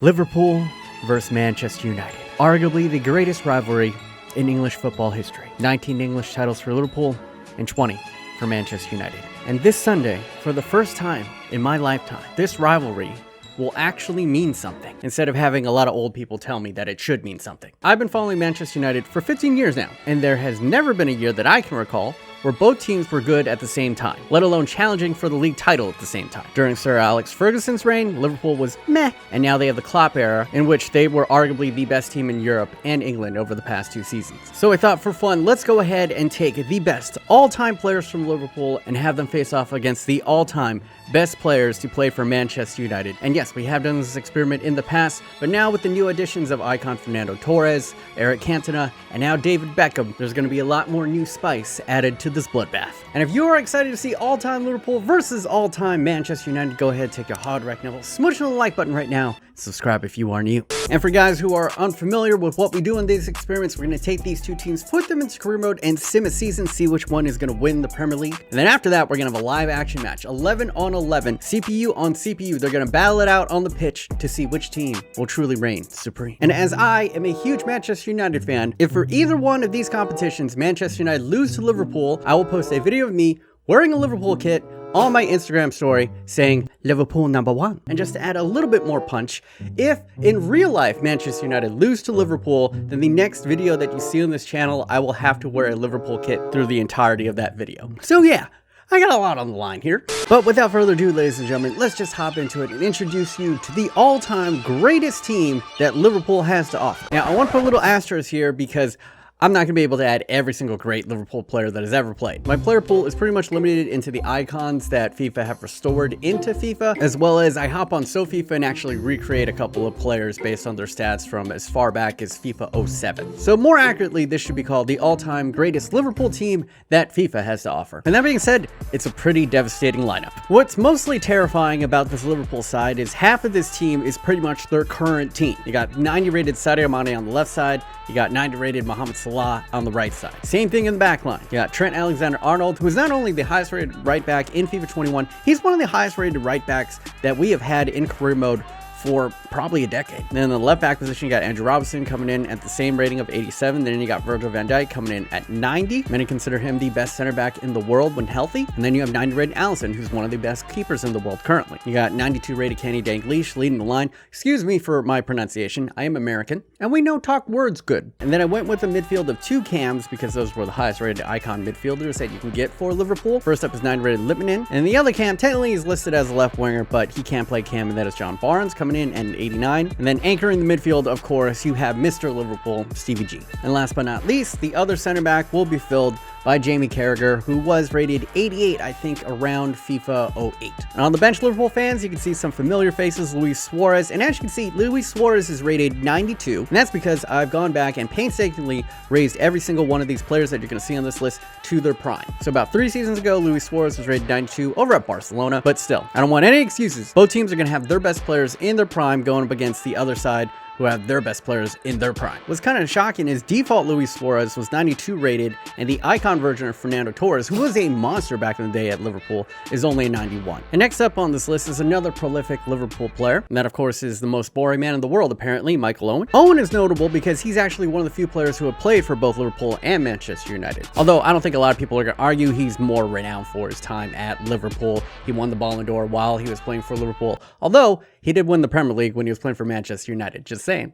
Liverpool versus Manchester United. Arguably the greatest rivalry in English football history. 19 English titles for Liverpool and 20 for Manchester United. And this Sunday, for the first time in my lifetime, this rivalry will actually mean something, instead of having a lot of old people tell me that it should mean something. I've been following Manchester United for 15 years now, and there has never been a year that I can recall where both teams were good at the same time, let alone challenging for the league title at the same time. During Sir Alex Ferguson's reign, Liverpool was meh, and now they have the Klopp era, in which they were arguably the best team in Europe and England over the past 2 seasons. So I thought, for fun, let's go ahead and take the best all-time players from Liverpool and have them face off against the all-time best players to play for Manchester United. And yes, we have done this experiment in the past, but now with the new additions of icon Fernando Torres, Eric Cantona, and now David Beckham, there's going to be a lot more new spice added to this bloodbath. And if you are excited to see all-time Liverpool versus all-time Manchester United, go ahead, take your hard right now, smooch on the like button right now, subscribe if you are new. And for guys who are unfamiliar with what we do in these experiments, we're going to take these two teams, put them into career mode, and sim a season, see which one is going to win the Premier League. And then after that, we're going to have a live action match, 11 on 11, CPU on CPU. They're going to battle it out on the pitch to see which team will truly reign supreme. And as I am a huge Manchester United fan, if for either one of these competitions, Manchester United lose to Liverpool, I will post a video of me wearing a Liverpool kit on my Instagram story saying Liverpool #1. And just to add a little bit more punch, if in real life Manchester United lose to Liverpool, then the next video that you see on this channel, I will have to wear a Liverpool kit through the entirety of that video. So yeah, I got a lot on the line here. But without further ado, ladies and gentlemen, let's just hop into it and introduce you to the all-time greatest team that Liverpool has to offer. Now, I want to put a little asterisk here because I'm not going to be able to add every single great Liverpool player that has ever played. My player pool is pretty much limited into the icons that FIFA have restored into FIFA, as well as I hop on FIFA and actually recreate a couple of players based on their stats from as far back as FIFA 07. So more accurately, this should be called the all-time greatest Liverpool team that FIFA has to offer. And that being said, it's a pretty devastating lineup. What's mostly terrifying about this Liverpool side is half of this team is pretty much their current team. You got 90 rated Sadio Mane on the left side, you got 90 rated Mohamed Salah on the right side. Same thing in the back line. You got Trent Alexander-Arnold, who is not only the highest rated right back in FIFA 21, he's one of the highest rated right backs that we have had in career mode for probably a decade. And then in the left back position, you got Andrew Robertson coming in at the same rating of 87. Then you got Virgil van Dijk coming in at 90. Many consider him the best center back in the world when healthy. And then you have 90 rated Alisson, who's one of the best keepers in the world currently. You got 92 rated Kenny Dalglish leading the line. Excuse me for my pronunciation. I am American, and we know talk words good. And then I went with a midfield of 2 cams because those were the highest rated icon midfielders that you can get for Liverpool. First up is 9 rated Lipman, and the other cam technically is listed as a left winger, but he can't play cam, and that is John Barnes coming in at 89. And then anchoring the midfield, of course, you have Mr. Liverpool, Stevie G. And last but not least, the other center back will be filled by Jamie Carragher, who was rated 88, I think, around FIFA 08. And on the bench, Liverpool fans, you can see some familiar faces, Luis Suarez. And as you can see, Luis Suarez is rated 92. And that's because I've gone back and painstakingly raised every single one of these players that you're going to see on this list to their prime. So about 3 seasons ago, Luis Suarez was rated 92 over at Barcelona. But still, I don't want any excuses. Both teams are going to have their best players in their prime going up against the other side, who have their best players in their prime. What's kind of shocking is default Luis Suarez was 92 rated, and the icon version of Fernando Torres, who was a monster back in the day at Liverpool, is only a 91. And next up on this list is another prolific Liverpool player, and that of course is the most boring man in the world apparently, Michael Owen. Owen is notable because he's actually one of the few players who have played for both Liverpool and Manchester United. Although I don't think a lot of people are going to argue he's more renowned for his time at Liverpool. He won the Ballon d'Or while he was playing for Liverpool, although he did win the Premier League when he was playing for Manchester United. Just saying.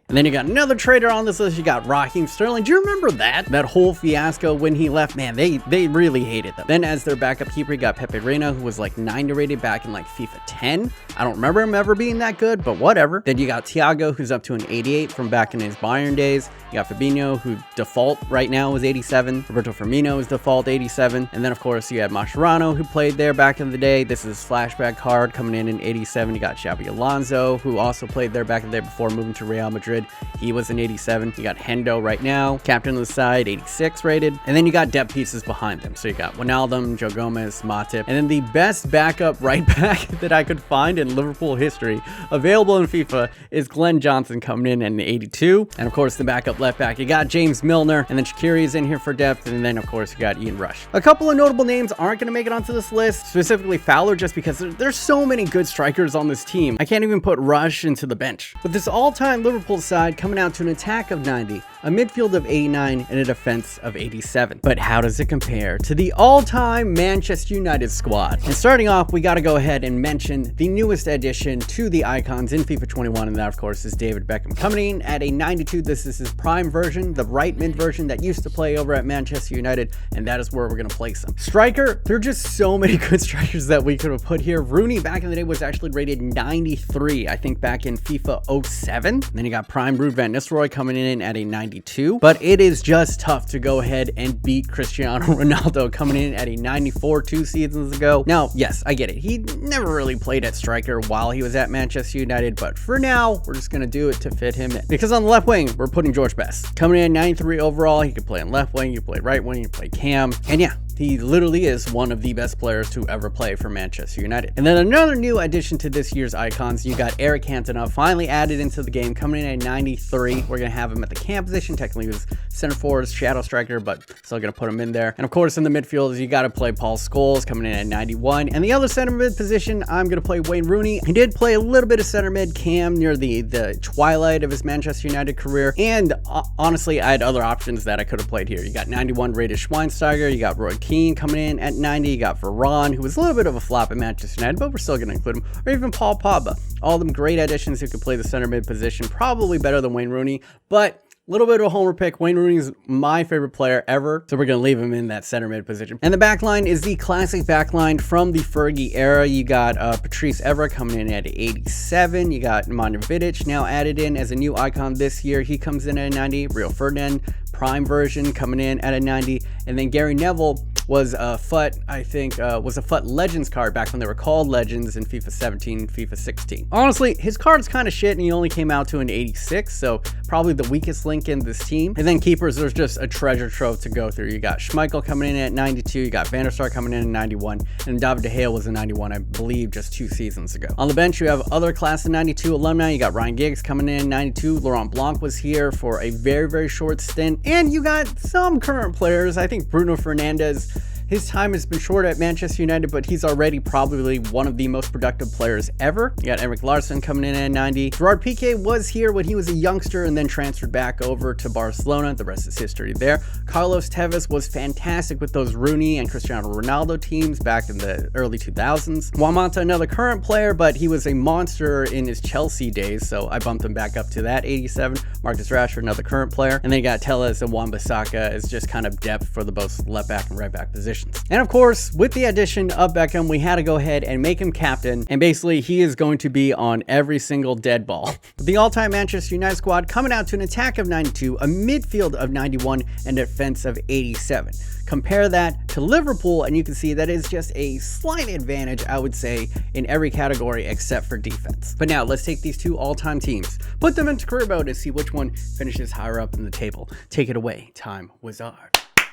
And then you got another traitor on this list. You got Raheem Sterling. Do you remember that whole fiasco when he left? Man, they really hated them. Then as their backup keeper, you got Pepe Reina, who was like 90 rated back in like FIFA 10. I don't remember him ever being that good, but whatever. Then you got Thiago, who's up to an 88 from back in his Bayern days. You got Fabinho, who default right now is 87. Roberto Firmino is default 87. And then of course you had Mascherano, who played there back in the day. This is flashback card coming in 87. You got Xabi Alonso, who also played there back in the day before moving to Real Madrid. He was an 87. You got Hendo right now, captain of the side, 86 rated. And then you got depth pieces behind them. So you got Wijnaldum, Joe Gomez, Matip. And then the best backup right back that I could find in Liverpool history available in FIFA is Glenn Johnson coming in at an 82. And of course, the backup left back, you got James Milner, and then Shaqiri is in here for depth. And then of course, you got Ian Rush. A couple of notable names aren't going to make it onto this list, specifically Fowler, just because there's so many good strikers on this team. I can't even put Rush into the bench. But this all-time Liverpool side coming out to an attack of 90, a midfield of 89, and a defense of 87. But how does it compare to the all-time Manchester United squad? And starting off, we got to go ahead and mention the newest addition to the icons in FIFA 21, and that of course is David Beckham. Coming in at a 92, this is his prime version, the right mid version that used to play over at Manchester United, and that is where we're going to place him. Striker, there are just so many good strikers that we could have put here. Rooney back in the day was actually rated 93, I think back in FIFA 07. Then you got prime Ruud van Nistelrooy coming in at a 92, but it is just tough to go ahead and beat Cristiano Ronaldo coming in at a 94 2 seasons ago. Now, yes, I get it. He never really played at striker while he was at Manchester United, but for now, we're just going to do it to fit him in. Because on the left wing, we're putting George Best. Coming in at 93 overall, he could play on left wing, you play right wing, you play cam, and yeah, he literally is one of the best players to ever play for Manchester United. And then another new addition to this year's icons, you got Eric Cantona finally added into the game, coming in at 93. We're going to have him at the cam position. Technically, he was center forward, shadow striker, but still going to put him in there. And of course, in the midfield, you got to play Paul Scholes, coming in at 91. And the other center mid position, I'm going to play Wayne Rooney. He did play a little bit of center mid cam near the twilight of his Manchester United career. And honestly, I had other options that I could have played here. You got 91 rated Schweinsteiger, you got Roy Keane coming in at 90, you got Varane, who was a little bit of a flop at Manchester United, but we're still going to include him, or even Paul Pogba. All of them great additions who could play the center mid position, probably better than Wayne Rooney, but a little bit of a homer pick. Wayne Rooney is my favorite player ever, so we're going to leave him in that center mid position. And the back line is the classic back line from the Fergie era. You got Patrice Evra coming in at 87. You got Nemanja Vidic now added in as a new icon this year. He comes in at a 90. Rio Ferdinand, prime version, coming in at a 90. And then Gary Neville was a FUT, I think, was a FUT Legends card back when they were called Legends in FIFA 17 and FIFA 16. Honestly, his card's kind of shit, and he only came out to an 86, so probably the weakest link in this team. And then keepers, there's just a treasure trove to go through. You got Schmeichel coming in at 92, you got Van der Sar coming in at 91, and David De Gea was a 91, I believe, just 2 seasons ago. On the bench, you have other class of 92 alumni. You got Ryan Giggs coming in at 92. Laurent Blanc was here for a very, very short stint. And you got some current players. I think Bruno Fernandes, his time has been short at Manchester United, but he's already probably one of the most productive players ever. You got Eric Larsson coming in at 90. Gerard Piqué was here when he was a youngster and then transferred back over to Barcelona. The rest is history there. Carlos Tevez was fantastic with those Rooney and Cristiano Ronaldo teams back in the early 2000s. Juan Mata, another current player, but he was a monster in his Chelsea days, so I bumped him back up to that 87. Marcus Rashford, another current player. And then you got Telles and Wan-Bissaka as just kind of depth for the both left back and right back positions. And of course, with the addition of Beckham, we had to go ahead and make him captain, and basically he is going to be on every single dead ball. The all-time Manchester United squad coming out to an attack of 92, a midfield of 91, and a defense of 87. Compare that to Liverpool, and you can see that is just a slight advantage, I would say, in every category except for defense. But now let's take these two all-time teams, put them into career mode, and see which one finishes higher up in the table. Take it away, Time Wizard.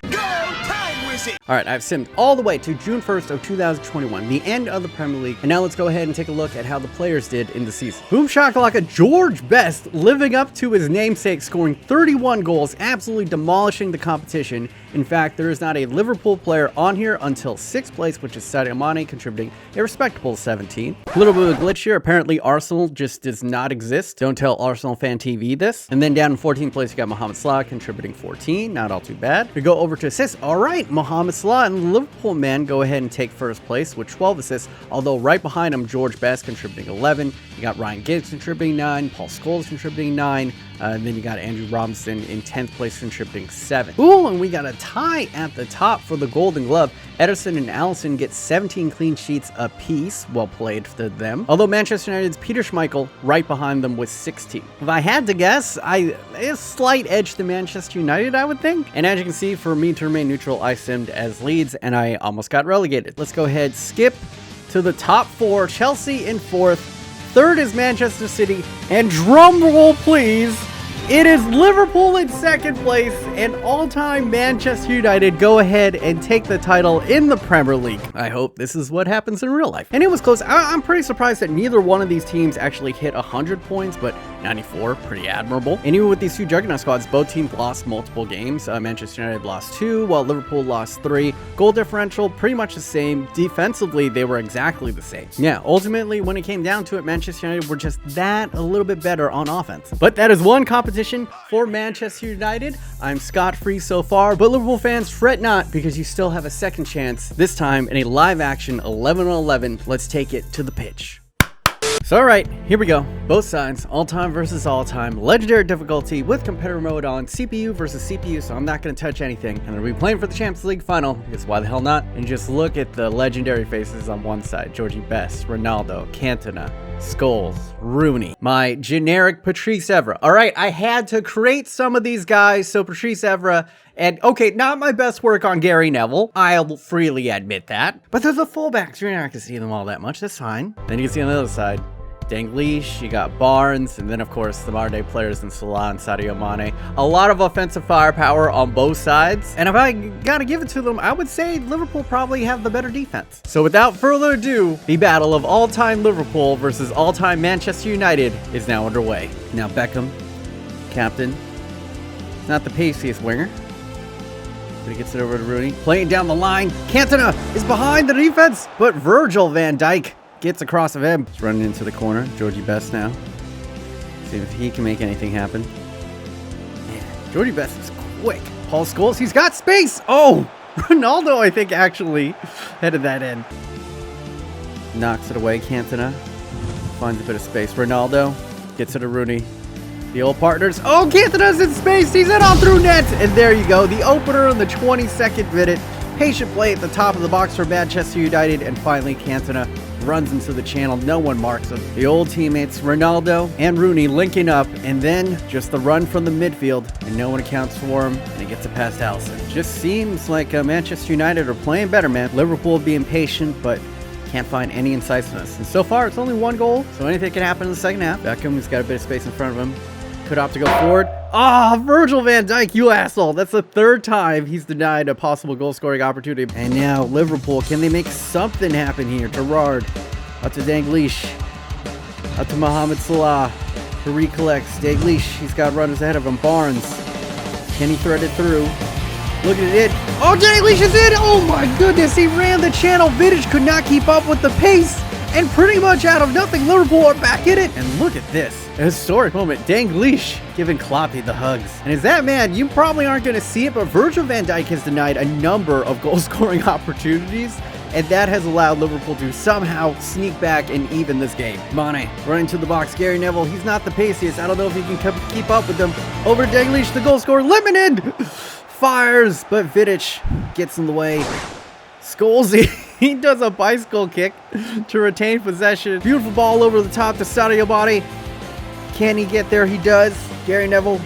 Go, Time Wizard! Alright, I've simmed all the way to June 1st of 2021, the end of the Premier League, and now let's go ahead and take a look at how the players did in the season. Boom shakalaka, George Best living up to his namesake, scoring 31 goals, absolutely demolishing the competition. In fact, there is not a Liverpool player on here until 6th place, which is Sadio Mane, contributing a respectable 17. A little bit of a glitch here. Apparently, Arsenal just does not exist. Don't tell Arsenal Fan TV this. And then down in 14th place, you got Mohamed Salah contributing 14. Not all too bad. We go over to assists. All right, Mohamed Salah and the Liverpool man go ahead and take first place with 12 assists, although right behind him, George Best contributing 11. You got Ryan Giggs contributing 9. Paul Scholes contributing 9. And then you got Andrew Robinson in 10th place contributing 7. Ooh, and we got a tie at the top for the Golden Glove. Ederson and Alisson get 17 clean sheets apiece. Well played to them. Although Manchester United's Peter Schmeichel right behind them with 16. If I had to guess, a slight edge to Manchester United, I would think. And as you can see, for me to remain neutral, I simmed as Leeds, and I almost got relegated. Let's go ahead, skip to the top 4. Chelsea in 4th. Third is Manchester City. And drum roll, please. It is Liverpool in second place, and all-time Manchester United go ahead and take the title in the Premier League. I hope this is what happens in real life. And it was close. I'm pretty surprised that neither one of these teams actually hit 100 points, but 94, pretty admirable. And even with these two juggernaut squads, both teams lost multiple games. Manchester United lost 2, while Liverpool lost 3. Goal differential, pretty much the same. Defensively, they were exactly the same. Yeah, ultimately, when it came down to it, Manchester United were just that a little bit better on offense. But that is one competition for Manchester United. I'm scot-free so far, but Liverpool fans, fret not, because you still have a second chance, this time in a live action 11-on-11. Let's take it to the pitch. So all right, here we go. Both sides, all-time versus all-time, legendary difficulty with competitor mode on, CPU versus CPU, so I'm not going to touch anything. And we're playing for the Champions League final, because why the hell not? And just look at the legendary faces on one side. Georgie Best, Ronaldo, Cantona, Scholes, Rooney, my generic Patrice Evra. All right, I had to create some of these guys, so Patrice Evra, and okay, not my best work on Gary Neville, I'll freely admit that, but there's the fullbacks, you're not going to see them all that much, that's fine. Then you can see on the other side, Dalglish, you got Barnes, and then of course the modern day players in Salah and Sadio Mane. A lot of offensive firepower on both sides, and if I gotta give it to them, I would say Liverpool probably have the better defense. So without further ado, the battle of all-time Liverpool versus all-time Manchester United is now underway. Now Beckham, captain, not the paciest winger, but he gets it over to Rooney, playing down the line. Cantona is behind the defense, but Virgil van Dijk gets across of him. He's running into the corner. Georgie Best now. See if he can make anything happen. Man, Georgie Best is quick. Paul Scholes, he's got space. Oh, Ronaldo, I think, actually headed that in. Knocks it away. Cantona finds a bit of space. Ronaldo gets it to Rooney. The old partners. Oh, Cantona's in space. He's in on through net. And there you go. The opener in the 22nd minute. Patient play at the top of the box for Manchester United. And finally, Cantona runs into the channel. No one marks him. The old teammates, Ronaldo and Rooney, linking up, and then just the run from the midfield, and no one accounts for him, and he gets it past Alisson. Just seems like Manchester United are playing better, man. Liverpool being patient, but can't find any incisiveness. And so far, it's only one goal, so anything can happen in the second half. Beckham has got a bit of space in front of him. Could opt to go forward. Ah, Virgil van Dijk, you asshole. That's the third time he's denied a possible goal-scoring opportunity. And now Liverpool, can they make something happen here? Gerrard, out to Dalglish, out to Mohamed Salah, who recollects. Dalglish, he's got runners ahead of him. Barnes, can he thread it through? Look at it. Oh, Dalglish is in. Oh my goodness, he ran the channel. Vidic could not keep up with the pace. And pretty much out of nothing, Liverpool are back in it. And look at this. A historic moment. Dalglish giving Kloppy the hugs. And as that man, you probably aren't going to see it, but Virgil van Dijk has denied a number of goal-scoring opportunities, and that has allowed Liverpool to somehow sneak back and even this game. Mane running to the box. Gary Neville, he's not the paciest. I don't know if he can keep up with them. Over to Dalglish, the goal scorer, limited. Fires, but Vidic gets in the way. Scholes, he does a bicycle kick to retain possession. Beautiful ball over the top to Sadio Mane. Can he get there? He does. Gary Neville,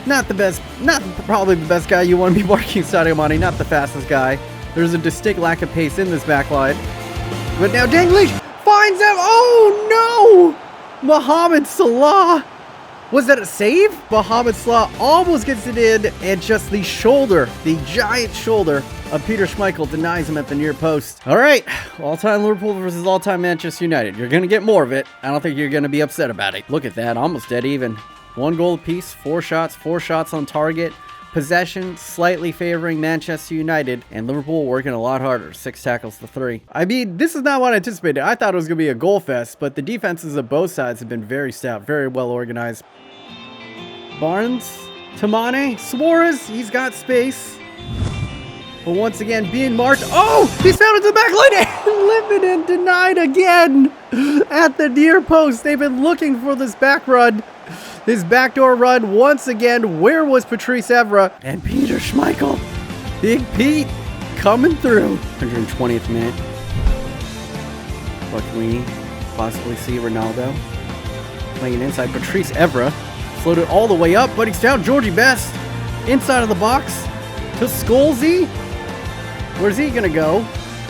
not the best, not probably the best guy you want to be marking Sadio Mane, not the fastest guy. There's a distinct lack of pace in this back line. But now Dalglish finds him. Oh no! Mohamed Salah. Was that a save? Mohamed Salah almost gets it in, and just the shoulder, the giant shoulder of Peter Schmeichel denies him at the near post. All right, all-time Liverpool versus all-time Manchester United. You're going to get more of it. I don't think you're going to be upset about it. Look at that, almost dead even. 1 goal apiece, 4 shots on target. Possession slightly favoring Manchester United, and Liverpool working a lot harder. 6 tackles to 3. I mean, this is not what I anticipated. I thought it was going to be a goal fest, but the defenses of both sides have been very stout, very well organized. Barnes, Mane, Suarez, he's got space. But once again, being marked. Oh, he's found into the back line. Limited, denied again at the near post. They've been looking for this back run. This backdoor run once again. Where was Patrice Evra? And Peter Schmeichel. Big Pete coming through. 120th minute. What can we possibly see? Ronaldo playing inside. Patrice Evra floated all the way up, but he's down. Georgie Best inside of the box to Scholes. Where's he going to go?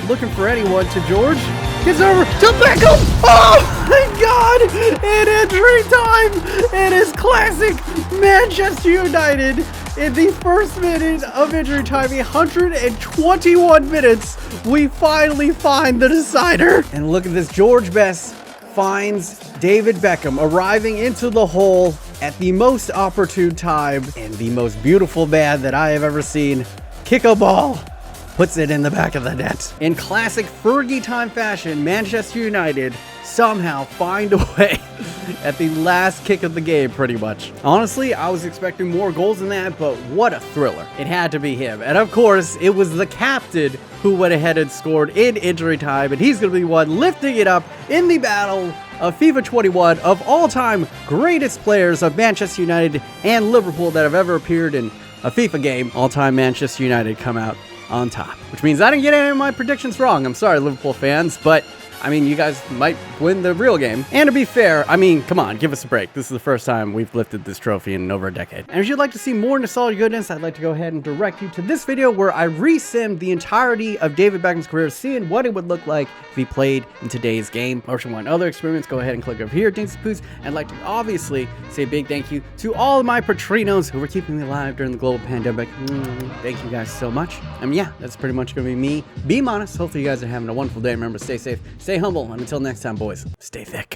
Looking for anyone to George. It's over to Beckham. Oh my God! In injury time, it is classic Manchester United. In the first minute of injury time, 121 minutes, we finally find the decider. And look at this, George Best finds David Beckham arriving into the hole at the most opportune time, and the most beautiful man that I have ever seen kick a ball, puts it in the back of the net. In classic Fergie time fashion, Manchester United somehow find a way at the last kick of the game, pretty much. Honestly, I was expecting more goals than that, but what a thriller. It had to be him. And of course, it was the captain who went ahead and scored in injury time, and he's going to be one lifting it up in the battle of FIFA 21 of all-time greatest players of Manchester United and Liverpool that have ever appeared in a FIFA game. All-time Manchester United come out on top, which means I didn't get any of my predictions wrong. I'm sorry, Liverpool fans, but I mean, you guys might win the real game. And to be fair, I mean, come on, give us a break. This is the first time we've lifted this trophy in over a decade. And if you'd like to see more nostalgia goodness, I'd like to go ahead and direct you to this video where I re-simmed the entirety of David Beckham's career, seeing what it would look like if he played in today's game. Or if you want other experiments, go ahead and click over here, Dinks Poos. I'd like to obviously say a big thank you to all of my Patrinos who were keeping me alive during the global pandemic. Thank you guys so much. Yeah, that's pretty much gonna be me. BMOnus. Hopefully you guys are having a wonderful day. Remember, stay safe, stay humble, and until next time, boys, stay thick.